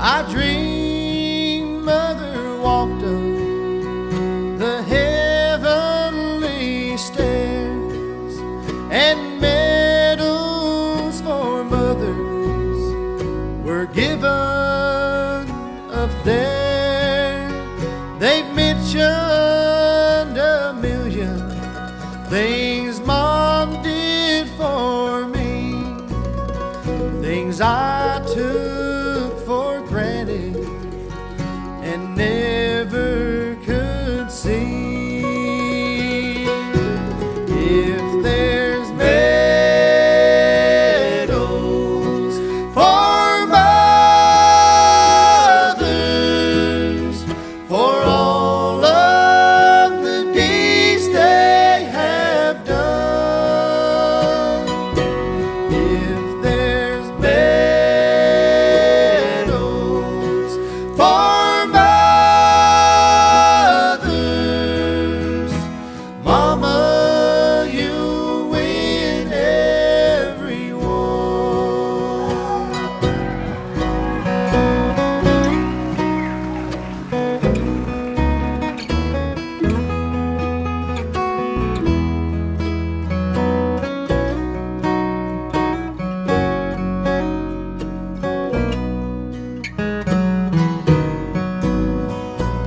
I dream Mother walked up the heavenly stairs, and medals for mothers were given up there. They've mentioned a million things Mom did for me, things I took for granted and never could see. If there's medals for mothers, for all of the deeds they have done, if there's medals for mothers, Mama, you win every one.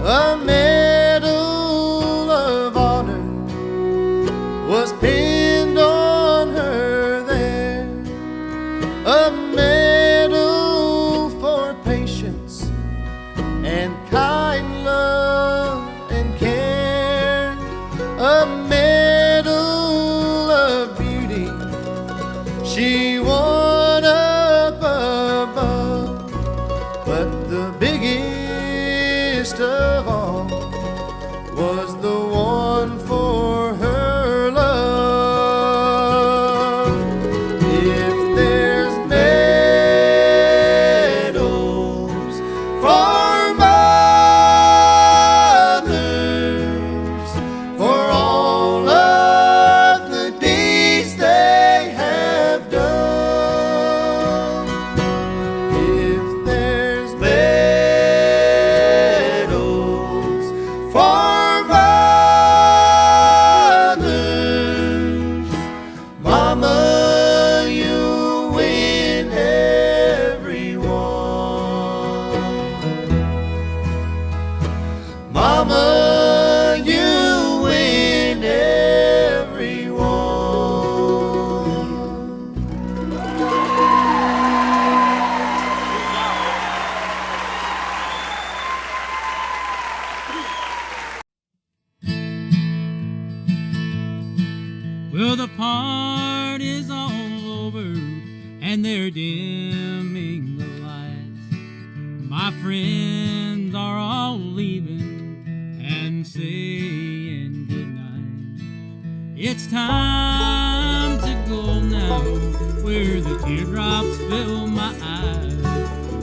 A medal of honor was pinned on her there, a medal for patience and kind love and care, a medal of beauty she won up above. But the biggest of all was the one for her love. If there's medals for mothers, for all of the deeds they have done, if there's medals for mothers, Mama, you win every one. Mama, you win every one. Well, the party's all over and they're dimming the lights. My friends are all leaving and saying goodnight. It's time to go now, where the teardrops fill my eyes,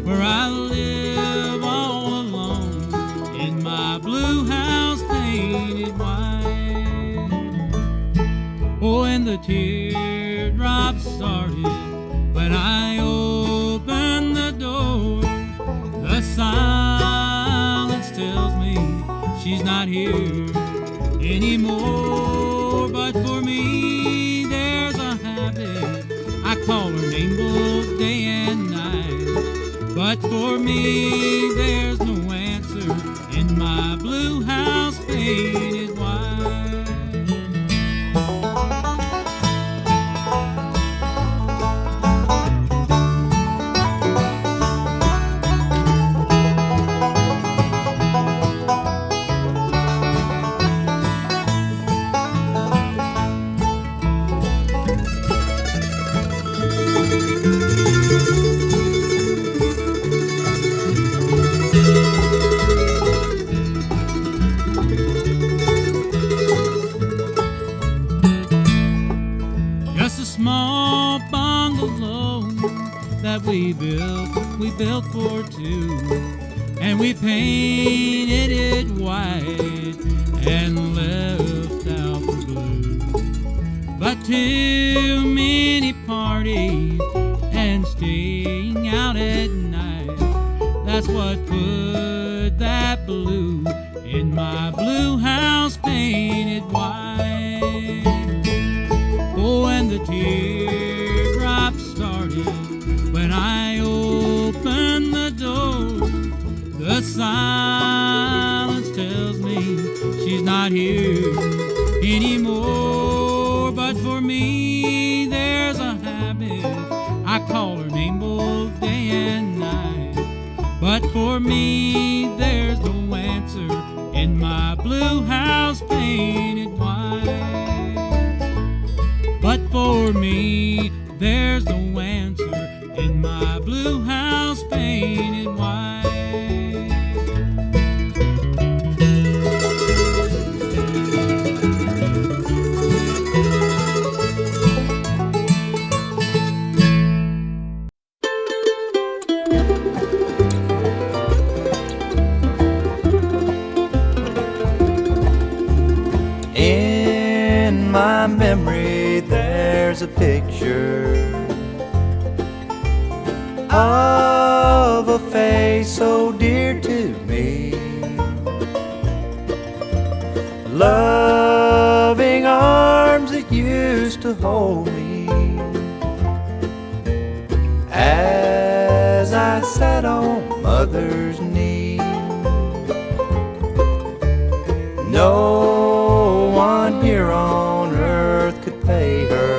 where I live all alone in my blue house painted white. Oh, and the teardrops started when I opened the door. The silence tells me she's not here anymore. But for me, there's a habit. I call her name both day and night. But for me, there's no answer in my blue house painted white. Small bungalow that we built for two, and we painted it white and left out the blue. But too many parties and staying out at night, That's what put that blue in my blue house painted white. Oh, and the teardrops started when I opened the door. The silence tells me she's not here anymore. But for me, there's a habit. I call her name both day and night. But for me, there's no answer in my blue house painted white. But for me, there's no answer in my blue house painted white. In my memory there's a picture of a face so dear to me, loving arms that used to hold me as I sat on mother's knee. No one here on earth could pay her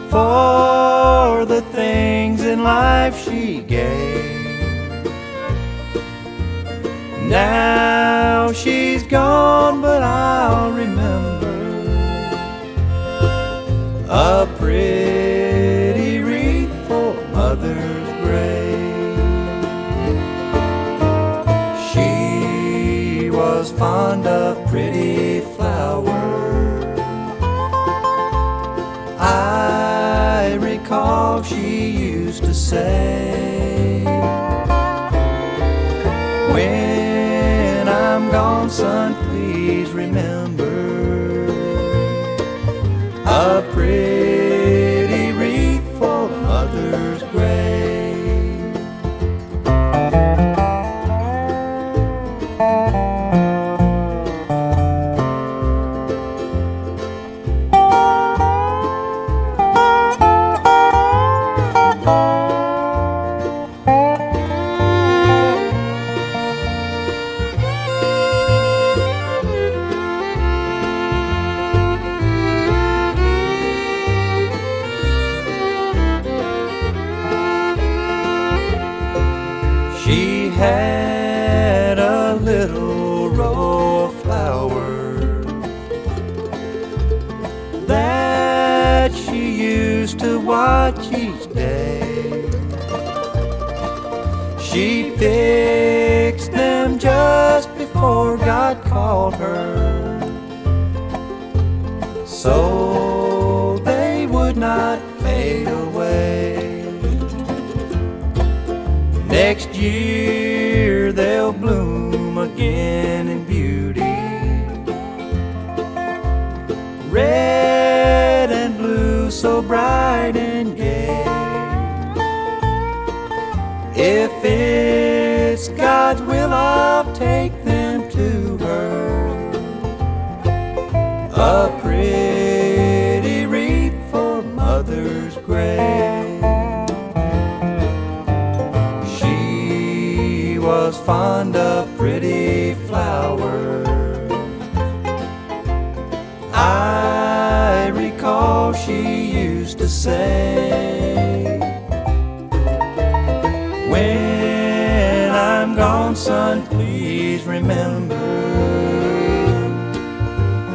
for the things in life she gave. Now she's gone, but I'll remember a pretty wreath for mother's grave. She was fond of pretty flowers. I recall she used to say, when I'm gone, son, please remember a pretty wreath for mother's grave. She had a little row of flowers that she used to watch each day. She fixed them just before God called her, so they would not fade away. Next year they'll bloom again in beauty, red and blue, so bright and gay. If it's God's will, I'll take them to her, a pretty wreath for mother's grave. Was fond of pretty flowers. I recall she used to say, when I'm gone, son, please remember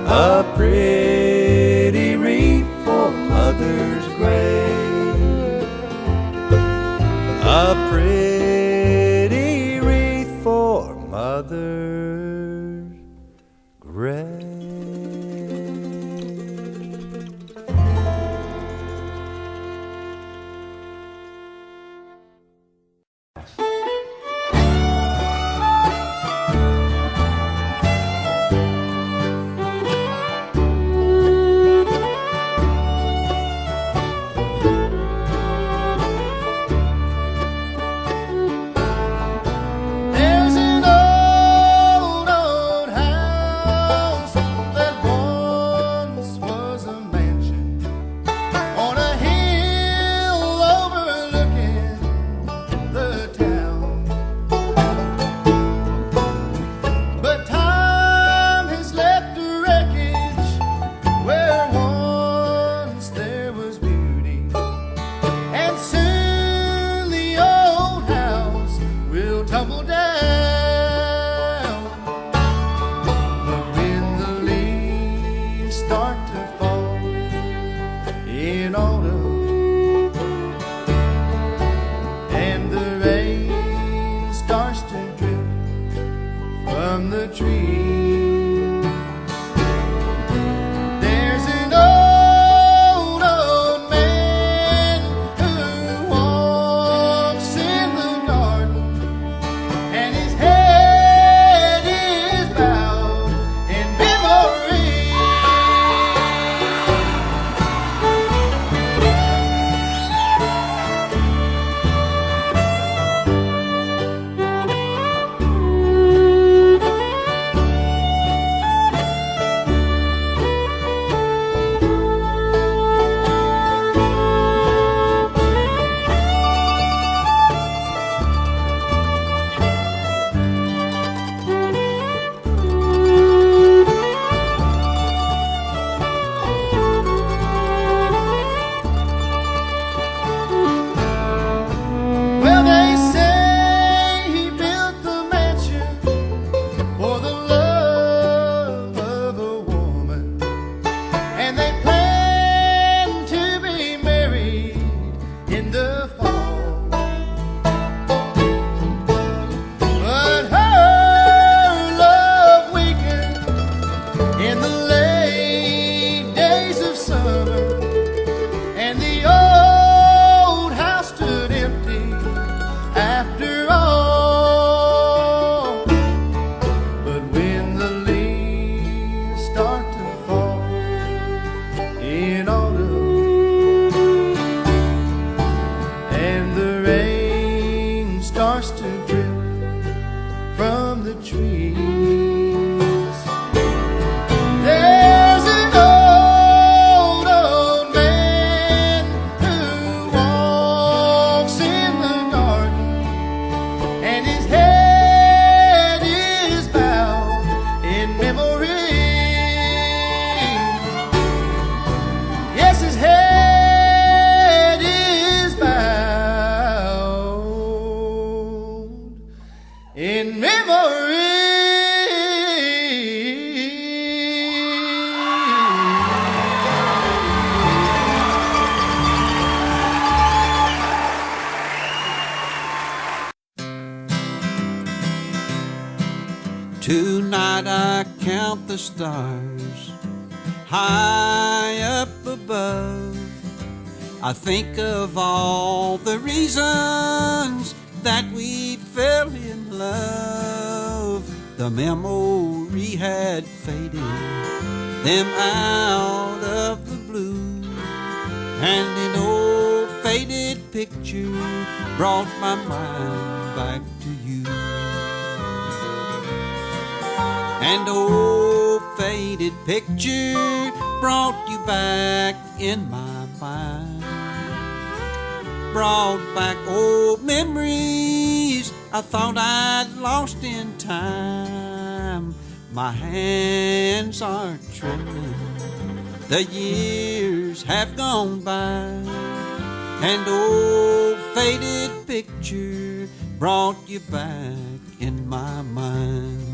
a pretty wreath for mother's grave, a pretty for mother's grave. Tonight I count the stars high up above. I think of all the reasons that we fell in love. The memory had faded them out of the blue, and an old faded picture brought my mind back to you. And old faded picture brought you back in my mind, brought back old memories I thought I'd lost in time. My hands are trembling, the years have gone by, and old faded picture brought you back in my mind.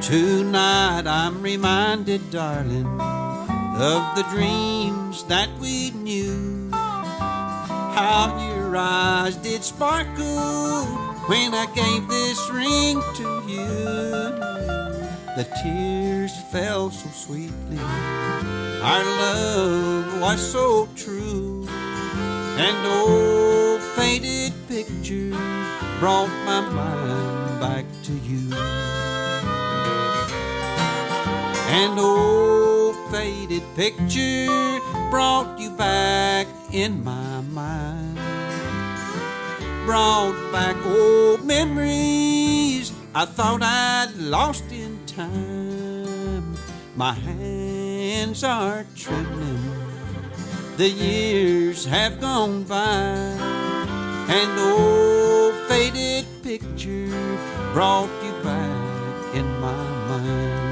Tonight I'm reminded, darling, of the dreams that we knew, how your eyes did sparkle when I gave this ring to you. The tears fell so sweetly, our love was so true, and old faded picture brought my mind back to you. And old faded picture brought you back in my mind, brought back old memories I thought I'd lost in time. My hands are trembling, the years have gone by, and old faded picture brought you back in my mind.